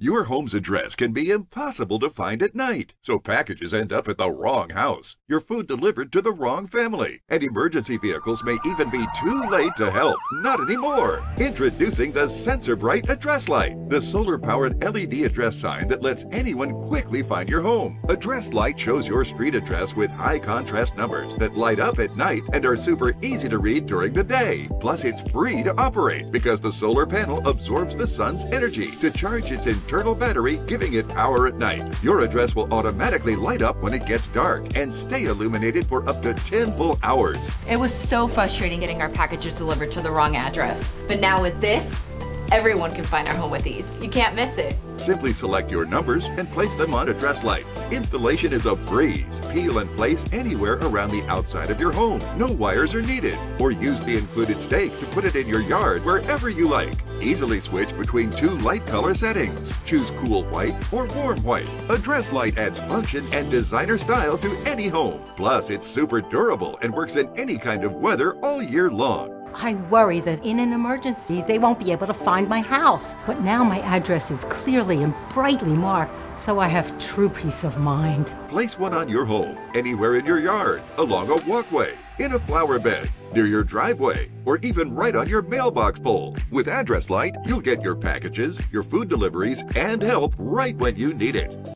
Your home's address can be impossible to find at night, so packages end up at the wrong house, your food delivered to the wrong family, and emergency vehicles may even be too late to help. Not anymore! Introducing the Sensor Bright Address Light, the solar-powered LED address sign that lets anyone quickly find your home. Address Light shows your street address with high-contrast numbers that light up at night and are super easy to read during the day. Plus, it's free to operate because the solar panel absorbs the sun's energy to charge its internal battery, giving it power at night. Your address will automatically light up when it gets dark and stay illuminated for up to 10 full hours. It was so frustrating getting our packages delivered to the wrong address. But now with this, everyone can find our home with ease. You can't miss it. Simply select your numbers and place them on Address Light. Installation is a breeze. Peel and place anywhere around the outside of your home. No wires are needed. Or use the included stake to put it in your yard wherever you like. Easily switch between two light color settings. Choose cool white or warm white. Address Light adds function and designer style to any home. Plus, it's super durable and works in any kind of weather all year long. I worry that in an emergency, they won't be able to find my house. But now my address is clearly and brightly marked, so I have true peace of mind. Place one on your home, anywhere in your yard, along a walkway, in a flower bed, near your driveway, or even right on your mailbox pole. With Address Light, you'll get your packages, your food deliveries, and help right when you need it.